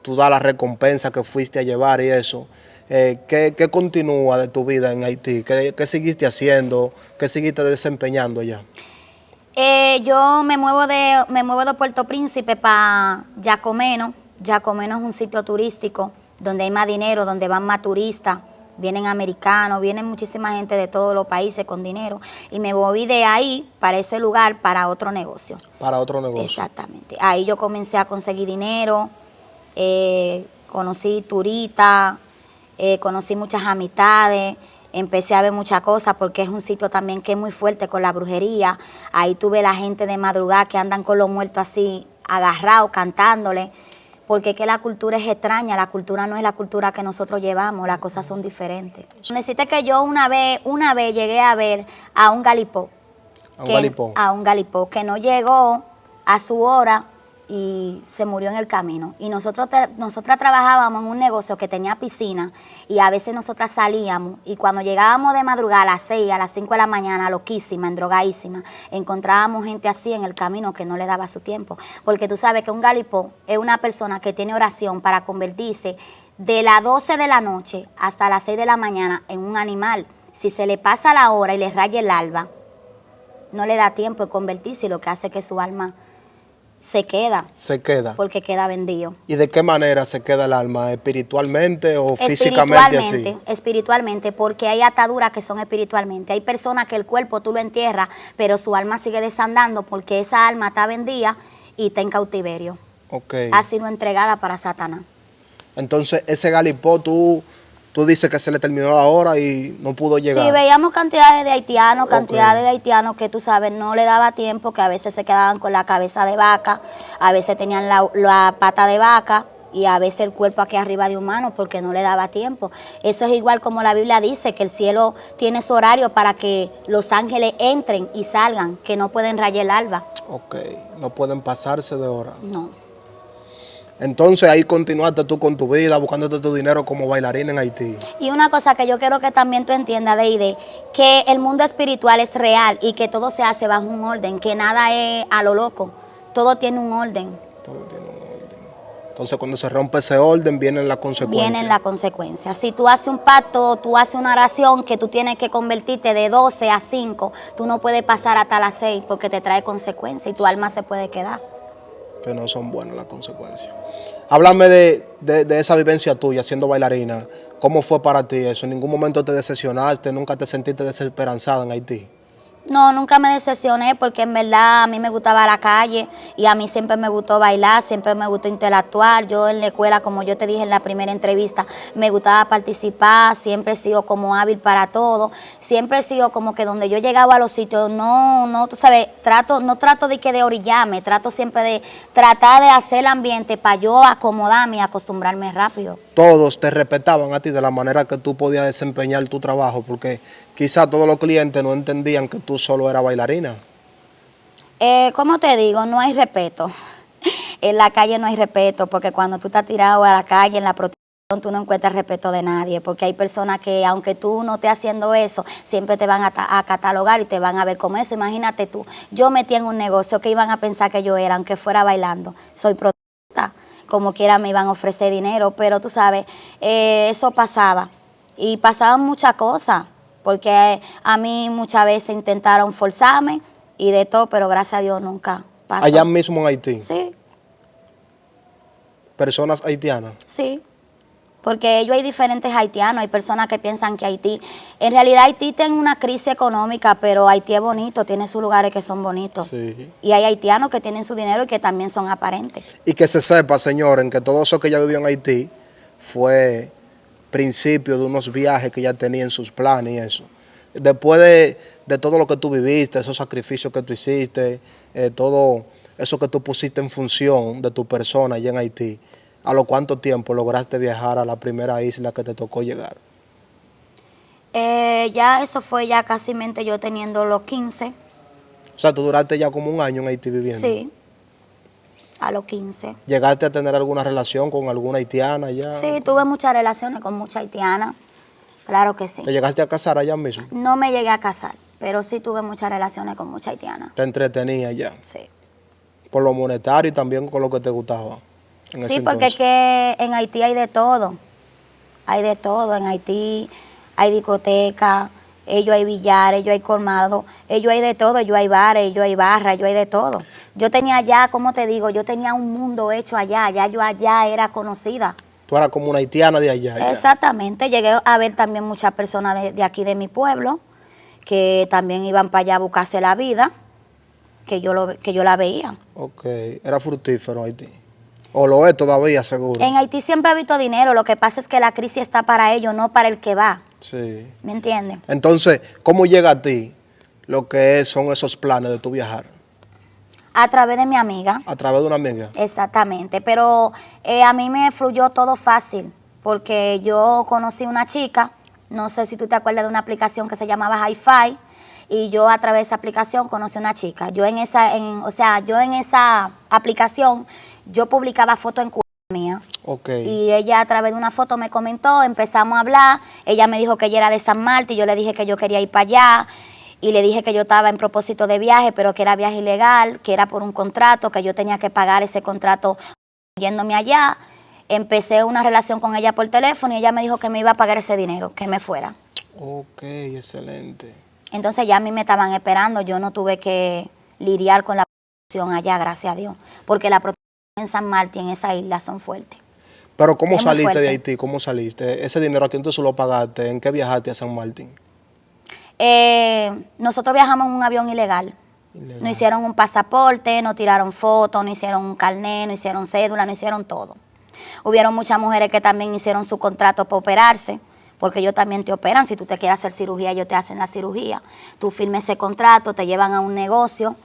tú das la recompensa que fuiste a llevar y eso. ¿Qué continúa de tu vida en Haití? ¿Qué seguiste haciendo? ¿Qué seguiste desempeñando allá? Yo me muevo de Puerto Príncipe para Jacomeno. Jacomeno es un sitio turístico donde hay más dinero, donde van más turistas, vienen americanos, vienen muchísima gente de todos los países con dinero. Y me moví de ahí para ese lugar para otro negocio. Para otro negocio. Exactamente. Ahí yo comencé a conseguir dinero, conocí turistas, conocí muchas amistades. Empecé a ver muchas cosas porque es un sitio también que es muy fuerte con la brujería. Ahí tuve la gente de madrugada que andan con los muertos así, agarrados, cantándole. Porque es que la cultura es extraña, la cultura no es la cultura que nosotros llevamos, las cosas son diferentes. Necesité que yo una vez llegué a ver a un galipó. ¿A un galipó? A un galipó, que no llegó a su hora y se murió en el camino. Y nosotras trabajábamos en un negocio que tenía piscina y a veces nosotras salíamos y cuando llegábamos de madrugada a las 6, a las 5 de la mañana, loquísima, endrogadísima, encontrábamos gente así en el camino que no le daba su tiempo. Porque tú sabes que un galipó es una persona que tiene oración para convertirse de las 12 de la noche hasta las 6 de la mañana en un animal. Si se le pasa la hora y le raya el alba, no le da tiempo de convertirse y lo que hace que su alma se queda. Se queda. Porque queda vendido. ¿Y de qué manera se queda el alma? ¿Espiritualmente o físicamente así? Espiritualmente, porque hay ataduras que son espiritualmente. Hay personas que el cuerpo tú lo entierras, pero su alma sigue desandando porque esa alma está vendida y está en cautiverio. Okay. Ha sido entregada para Satanás. Entonces, ese galipó, tú dices que se le terminó la hora y no pudo llegar. Sí, veíamos cantidades de haitianos que tú sabes, no le daba tiempo, que a veces se quedaban con la cabeza de vaca, a veces tenían la pata de vaca y a veces el cuerpo aquí arriba de humano porque no le daba tiempo. Eso es igual como la Biblia dice, que el cielo tiene su horario para que los ángeles entren y salgan, que no pueden rayar el alba. Ok, no pueden pasarse de hora. No. Entonces ahí continuaste tú con tu vida, buscándote tu dinero como bailarina en Haití. Y una cosa que yo quiero que también tú entiendas, Deide, que el mundo espiritual es real y que todo se hace bajo un orden, que nada es a lo loco, todo tiene un orden. Todo tiene un orden. Entonces cuando se rompe ese orden vienen las consecuencias. Vienen las consecuencias. Si tú haces un pacto, tú haces una oración que tú tienes que convertirte de 12 a 5, tú no puedes pasar hasta las 6 porque te trae consecuencias y tu alma se puede quedar. Que no son buenas las consecuencias. Háblame de esa vivencia tuya siendo bailarina. ¿Cómo fue para ti eso? ¿En ningún momento te decepcionaste? ¿Nunca te sentiste desesperanzada en Haití? No, nunca me decepcioné porque en verdad a mí me gustaba la calle y a mí siempre me gustó bailar, siempre me gustó interactuar. Yo en la escuela, como yo te dije en la primera entrevista, me gustaba participar, siempre he sido como hábil para todo, siempre he sido como que donde yo llegaba a los sitios, tú sabes, no trato de que de orillarme, trato siempre de tratar de hacer el ambiente para yo acomodarme y acostumbrarme rápido. Todos te respetaban a ti de la manera que tú podías desempeñar tu trabajo, porque quizás todos los clientes no entendían que tú solo eras bailarina. ¿Cómo te digo? No hay respeto. En la calle no hay respeto, porque cuando tú estás tirado a la calle, en la protección, tú no encuentras respeto de nadie, porque hay personas que, aunque tú no estés haciendo eso, siempre te van a catalogar y te van a ver como eso. Imagínate tú, yo metí en un negocio, que iban a pensar que yo era, aunque fuera bailando? Soy prostituta, como quiera me iban a ofrecer dinero, pero tú sabes, eso pasaba. Y pasaban muchas cosas, porque a mí muchas veces intentaron forzarme y de todo, pero gracias a Dios nunca pasó. Allá mismo en Haití. Sí. Personas haitianas. Sí, porque ellos hay diferentes haitianos, hay personas que piensan que Haití, en realidad Haití tiene una crisis económica, pero Haití es bonito, tiene sus lugares que son bonitos. Sí. Y hay haitianos que tienen su dinero y que también son aparentes. Y que se sepa, señores, que todo eso que ella vivió en Haití fue principio de unos viajes que ella tenía en sus planes y eso. Después de todo lo que tú viviste, esos sacrificios que tú hiciste, todo eso que tú pusiste en función de tu persona allá en Haití, ¿a lo cuánto tiempo lograste viajar a la primera isla que te tocó llegar? Ya eso fue ya casi yo teniendo los 15. O sea, tú duraste ya como un año en Haití viviendo. Sí, a los 15. ¿Llegaste a tener alguna relación con alguna haitiana allá? Sí, tuve muchas relaciones con muchas haitianas, claro que sí. ¿Te llegaste a casar allá mismo? No me llegué a casar, pero sí tuve muchas relaciones con muchas haitianas. ¿Te entretenía allá? Sí. Por lo monetario y también con lo que te gustaba. Sí, porque es que en Haití hay de todo. Hay de todo. En Haití hay discotecas, ellos hay billares, ellos hay colmados, ellos hay de todo, ellos hay bares, ellos hay barras, ellos hay de todo. Yo tenía allá, ¿cómo te digo? Yo tenía un mundo hecho allá, ya yo allá era conocida. Tú eras como una haitiana de allá. Exactamente. Llegué a ver también muchas personas de aquí de mi pueblo que también iban para allá a buscarse la vida, que yo la veía. Ok, era fructífero Haití. O lo es todavía, seguro. En Haití siempre ha visto dinero, lo que pasa es que la crisis está para ellos, no para el que va. Sí. ¿Me entiendes? Entonces, ¿cómo llega a ti lo que son esos planes de tu viajar? A través de mi amiga. A través de una amiga. Exactamente, pero a mí me fluyó todo fácil, porque yo conocí una chica, no sé si tú te acuerdas de una aplicación que se llamaba Hi-Fi, y yo a través de esa aplicación conocí a una chica. Yo en esa aplicación, yo publicaba fotos en Cuba mía. Okay. Y ella a través de una foto me comentó, empezamos a hablar, ella me dijo que ella era de San Martín, yo le dije que yo quería ir para allá, y le dije que yo estaba en propósito de viaje, pero que era viaje ilegal, que era por un contrato, que yo tenía que pagar ese contrato yéndome allá. Empecé una relación con ella por teléfono y ella me dijo que me iba a pagar ese dinero, que me fuera. Ok, excelente. Entonces ya a mí me estaban esperando, yo no tuve que lidiar con la protección allá, gracias a Dios, porque la protección en San Martín, en esa isla, son fuertes. Pero ¿cómo Es muy saliste de fuerte. Haití? ¿Cómo saliste? ¿Ese dinero a quién tú solo pagaste? ¿En qué viajaste a San Martín? Nosotros viajamos en un avión ilegal. Ilegal. Nos hicieron un pasaporte, nos tiraron fotos, nos hicieron un carnet, nos hicieron cédula, nos hicieron todo. Hubieron muchas mujeres que también hicieron su contrato para operarse, porque ellos también te operan. Si tú te quieres hacer cirugía, ellos te hacen la cirugía. Tú firmes ese contrato, te llevan a un negocio.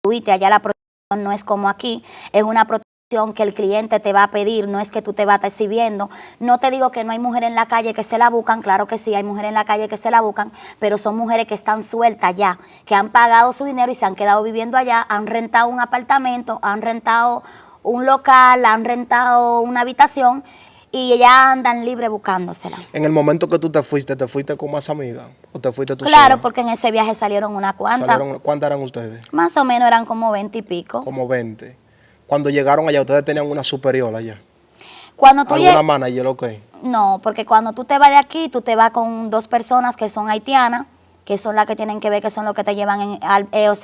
Allá la protección no es como aquí, es una protección que el cliente te va a pedir, no es que tú te vas a estar exhibiendo. No te digo que no hay mujeres en la calle que se la buscan, claro que sí, hay mujeres en la calle que se la buscan, pero son mujeres que están sueltas ya, que han pagado su dinero y se han quedado viviendo allá, han rentado un apartamento, han rentado un local, han rentado una habitación y ellas andan libres buscándosela. En el momento que tú te fuiste con más amigas o te fuiste tú Claro, sola? porque en ese viaje salieron unas cuantas. ¿Cuántas eran ustedes? Más o menos eran como 20 y pico. Como 20. Cuando llegaron allá, ustedes tenían una superior allá. Cuando tú ¿Alguna manager o qué? No, porque cuando tú te vas de aquí, tú te vas con dos personas que son haitianas, que son las que tienen que ver, que son los que te llevan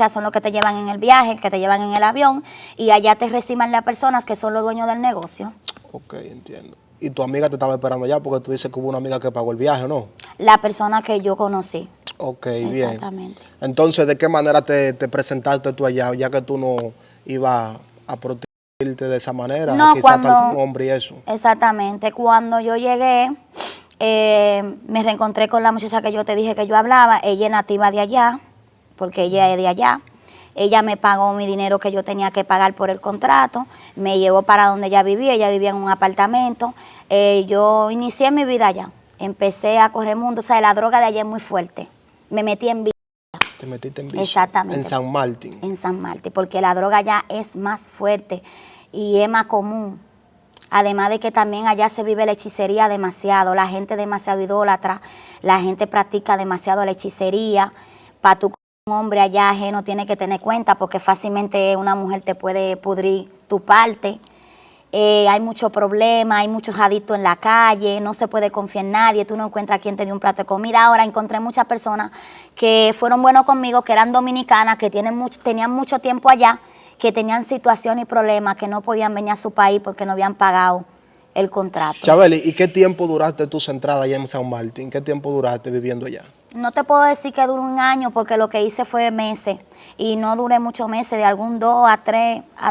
son los que te llevan en el viaje, que te llevan en el avión, y allá te reciban las personas que son los dueños del negocio. Ok, entiendo. Y tu amiga te estaba esperando allá porque tú dices que hubo una amiga que pagó el viaje, ¿no? La persona que yo conocí. Ok, bien. Exactamente. Entonces, ¿de qué manera te presentaste tú allá, ya que tú no ibas a protegerte de esa manera? No, Quizás tal un hombre y eso. Exactamente. Cuando yo llegué, me reencontré con la muchacha que yo te dije que yo hablaba. Ella es nativa de allá, porque ella es de allá. Ella me pagó mi dinero que yo tenía que pagar por el contrato, me llevó para donde ella vivía en un apartamento. Yo inicié mi vida allá, empecé a correr mundo, o sea, la droga de allá es muy fuerte. Me metí en vicio. Te metiste en vicio. Exactamente. En San Martín. En San Martín, porque la droga allá es más fuerte y es más común. Además de que también allá se vive la hechicería demasiado, la gente demasiado idólatra, la gente practica demasiado la hechicería. Para tú un hombre allá ajeno tiene que tener cuenta porque fácilmente una mujer te puede pudrir tu parte. Hay muchos problemas, hay muchos adictos en la calle, no se puede confiar en nadie, tú no encuentras quien te dé un plato de comida. Ahora encontré muchas personas que fueron buenos conmigo, que eran dominicanas, que tenían mucho tiempo allá, que tenían situaciones y problemas, que no podían venir a su país porque no habían pagado el contrato. Chabeli, ¿y qué tiempo duraste tú centrada allá en San Martín? ¿Qué tiempo duraste viviendo allá? No te puedo decir que duró un año porque lo que hice fue meses y no duré muchos meses, de algún 2 a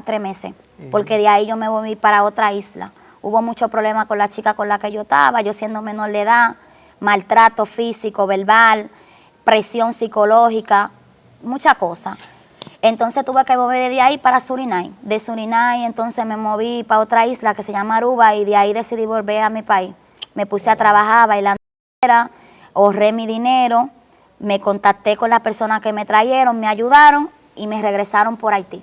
3 meses, porque de ahí yo me voy para otra isla. Hubo muchos problemas con la chica con la que yo estaba, yo siendo menor de edad, maltrato físico, verbal, presión psicológica, muchas cosas. Entonces tuve que mover de ahí para Surinay. De Surinay entonces me moví para otra isla que se llama Aruba y de ahí decidí volver a mi país. Me puse a trabajar bailando, ahorré mi dinero, me contacté con las personas que me trajeron, me ayudaron y me regresaron por Haití.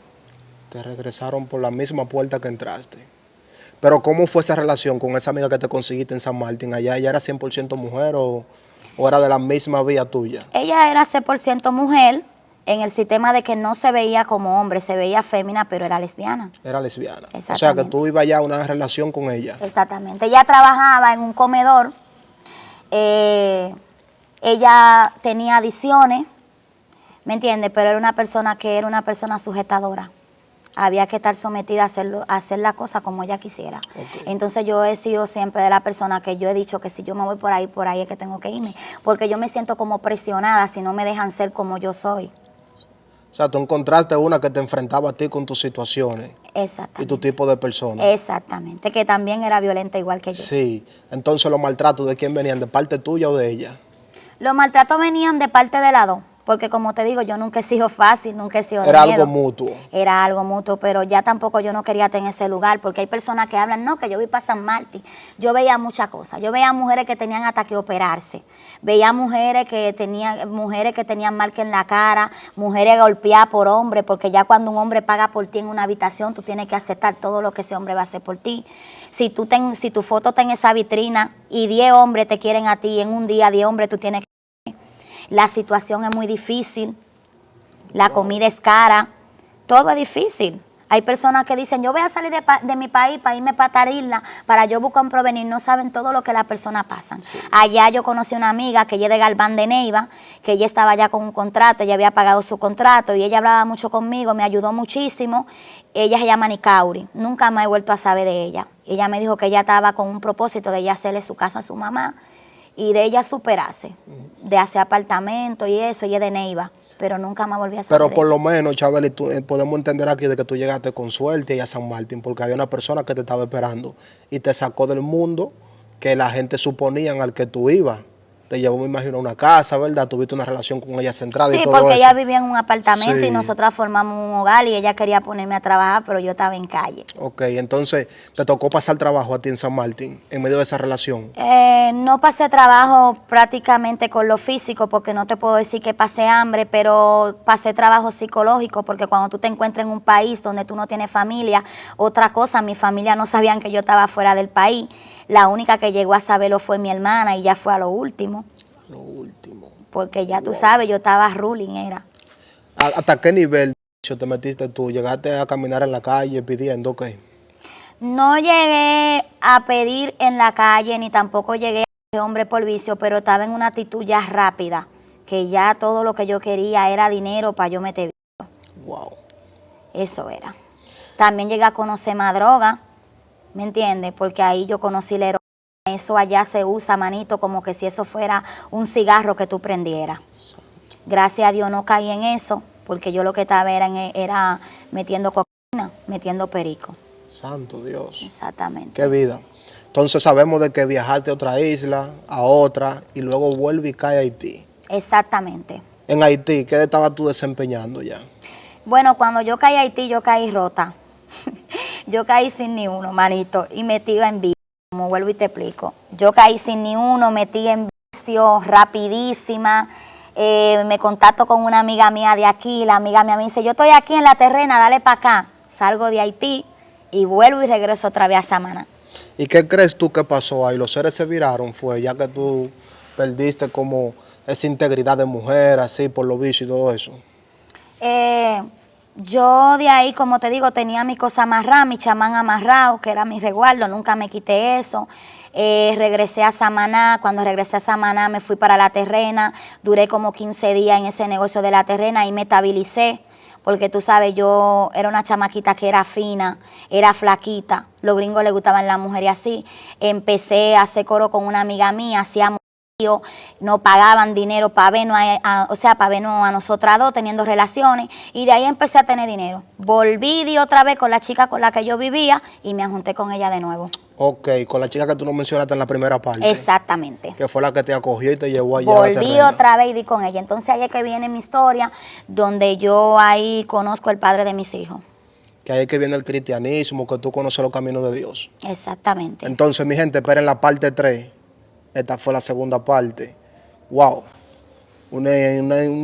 Te regresaron por la misma puerta que entraste. Pero ¿cómo fue esa relación con esa amiga que te conseguiste en San Martín? ¿Allá ella era 100% mujer o era de la misma vía tuya? Ella era 100% mujer en el sistema de que no se veía como hombre, se veía fémina, pero era lesbiana. Era lesbiana. Exactamente. O sea que tú ibas ya a una relación con ella. Exactamente. Ella trabajaba en un comedor. Ella tenía adicciones, ¿me entiendes? Pero era una persona sujetadora. Había que estar sometida a hacer la cosa como ella quisiera. Okay. Entonces yo he sido siempre de la persona que yo he dicho que si yo me voy por ahí es que tengo que irme. Porque yo me siento como presionada si no me dejan ser como yo soy. O sea, tú encontraste una que te enfrentaba a ti con tus situaciones. Exactamente. Y tu tipo de persona. Exactamente, que también era violenta igual que yo. Sí. Entonces, ¿los maltratos de quién venían? ¿De parte tuya o de ella? Los maltratos venían de parte de las dos, porque como te digo, yo nunca he sido fácil, nunca he sido de Era miedo. algo mutuo. Era algo mutuo, pero ya tampoco yo no quería tener ese lugar, porque hay personas que hablan, no, que yo vi para San Martín. Yo veía muchas cosas. Yo veía mujeres que tenían hasta que operarse. Veía mujeres que tenían marca en la cara, mujeres golpeadas por hombres, porque ya cuando un hombre paga por ti en una habitación, tú tienes que aceptar todo lo que ese hombre va a hacer por ti. Si tu foto está en esa vitrina y 10 hombres te quieren a ti, en un día 10 hombres tú tienes que... La situación es muy difícil, la comida es cara, todo es difícil. Hay personas que dicen, yo voy a salir de mi país para irme para tal isla, para yo buscar un provenir, no saben todo lo que las personas pasan. Sí. Allá yo conocí una amiga que ella es de Galván de Neiva, que ella estaba allá con un contrato, ella había pagado su contrato y ella hablaba mucho conmigo, me ayudó muchísimo. Ella se llama Nicauri, nunca me he vuelto a saber de ella. Ella me dijo que ella estaba con un propósito de ella hacerle su casa a su mamá y de ella superarse, de hacer apartamento y eso, ella es de Neiva. Pero nunca más volví a saber. Pero por lo menos, Chabeli, podemos entender aquí de que tú llegaste con suerte y a San Martín, porque había una persona que te estaba esperando y te sacó del mundo que la gente suponían al que tú ibas. Te llevó, me imagino, a una casa, ¿verdad? Tuviste una relación con ella centrada y todo eso. Sí, porque ella vivía en un apartamento y nosotras formamos un hogar y ella quería ponerme a trabajar, pero yo estaba en calle. Ok, entonces, ¿te tocó pasar trabajo a ti en San Martín en medio de esa relación? No pasé trabajo prácticamente con lo físico, porque no te puedo decir que pasé hambre, pero pasé trabajo psicológico, porque cuando tú te encuentras en un país donde tú no tienes familia, otra cosa, mi familia no sabían que yo estaba fuera del país. La única que llegó a saberlo fue mi hermana y ya fue a lo último. Lo último. Porque ya tú sabes, yo estaba ruling, era. ¿Hasta qué nivel te metiste tú? ¿Llegaste a caminar en la calle pidiendo qué? No llegué a pedir en la calle, ni tampoco llegué a ser hombre por vicio, pero estaba en una actitud ya rápida, que ya todo lo que yo quería era dinero para yo meter vicio. Wow. Eso era. También llegué a conocer más droga, ¿me entiendes? Porque ahí yo conocí la heroína. Eso allá se usa, manito, como que si eso fuera un cigarro que tú prendieras. Gracias a Dios no caí en eso, porque yo lo que estaba era metiendo cocaína, metiendo perico. Santo Dios. Exactamente. Qué vida. Entonces sabemos de que viajaste a otra isla, a otra, y luego vuelve y cae a Haití. Exactamente. En Haití, ¿qué estabas tú desempeñando ya? Bueno, cuando yo caí a Haití, yo caí rota. Yo caí sin ni uno, manito, y metida en vicio, como vuelvo y te explico. Yo caí sin ni uno, metí en vicio, rapidísima. Me contacto con una amiga mía de aquí, la amiga mía me dice, yo estoy aquí en la terrena, dale para acá. Salgo de Haití y vuelvo y regreso otra vez a Samaná. ¿Y qué crees tú que pasó ahí? ¿Los seres se viraron? Fue ya que tú perdiste como esa integridad de mujer, así, por lo vicio y todo eso. Yo de ahí, como te digo, tenía mi cosa amarrada, mi chamán amarrado, que era mi resguardo, nunca me quité eso. Regresé a Samaná, cuando regresé a Samaná me fui para la terrena, duré como 15 días en ese negocio de la terrena y me estabilicé, porque tú sabes, yo era una chamaquita que era fina, era flaquita, los gringos les gustaban las mujeres así. Empecé a hacer coro con una amiga mía, hacíamos, no pagaban dinero para vernos para vernos a nosotras dos teniendo relaciones, y de ahí empecé a tener dinero. Volví de otra vez con la chica con la que yo vivía y me junté con ella de nuevo. Ok, con la chica que tú nos mencionaste en la primera parte. Exactamente. Que fue la que te acogió y te llevó allá. Volví otra vez y di con ella. Entonces ahí es que viene mi historia, donde yo ahí conozco al padre de mis hijos. Que ahí es que viene el cristianismo, que tú conoces los caminos de Dios. Exactamente. Entonces, mi gente, esperen la parte 3. Esta fue la segunda parte. Wow. Una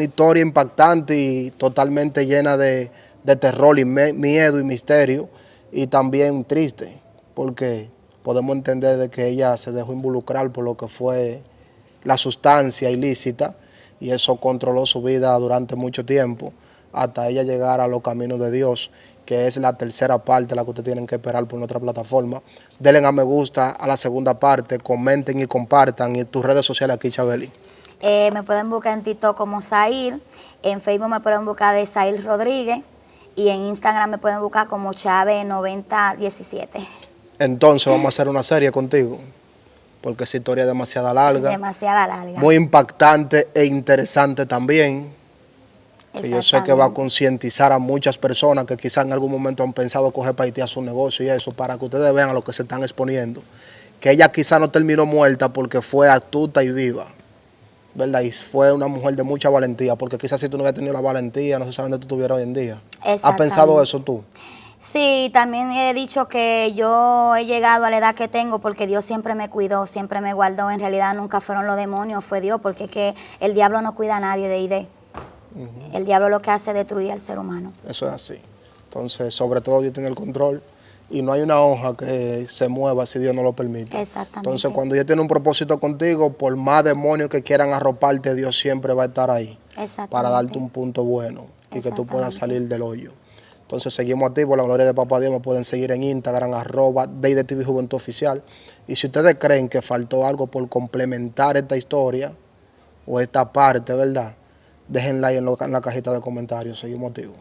historia impactante y totalmente llena de terror y miedo y misterio. Y también triste, porque podemos entender de que ella se dejó involucrar por lo que fue la sustancia ilícita y eso controló su vida durante mucho tiempo hasta ella llegar a los caminos de Dios, que es la tercera parte, la que ustedes tienen que esperar por nuestra plataforma. Denle a me gusta a la segunda parte, comenten y compartan. Y tus redes sociales aquí, Chabeli. Me pueden buscar en TikTok como Sail, en Facebook me pueden buscar de Sail Rodríguez y en Instagram me pueden buscar como Chave9017. Entonces vamos a hacer una serie contigo, porque esa historia es demasiado larga. Demasiada larga. Muy impactante e interesante también. Que yo sé que va a concientizar a muchas personas que quizás en algún momento han pensado coger para Haití a su negocio y eso, para que ustedes vean a lo que se están exponiendo. Que ella quizás no terminó muerta porque fue astuta y viva. ¿verdad? Y fue una mujer de mucha valentía, porque quizás si tú no hubieras tenido la valentía, no se sabe dónde tú estuvieras hoy en día. ¿Has pensado eso tú? Sí, también he dicho que yo he llegado a la edad que tengo porque Dios siempre me cuidó, siempre me guardó. En realidad nunca fueron los demonios, fue Dios, porque es que el diablo no cuida a nadie de ID. El diablo lo que hace es destruir al ser humano. Eso es así. Entonces, sobre todo Dios tiene el control y no hay una hoja que se mueva si Dios no lo permite. Exactamente. Entonces, cuando Dios tiene un propósito contigo, por más demonios que quieran arroparte, Dios siempre va a estar ahí para darte un punto bueno y que tú puedas salir del hoyo. Entonces, seguimos activos, por la gloria de Papá Dios. Me pueden seguir en Instagram, @DayDTV Juventud Oficial. Y si ustedes creen que faltó algo por complementar esta historia o esta parte, ¿verdad? Dejen like en la cajita de comentarios. Seguimos activos.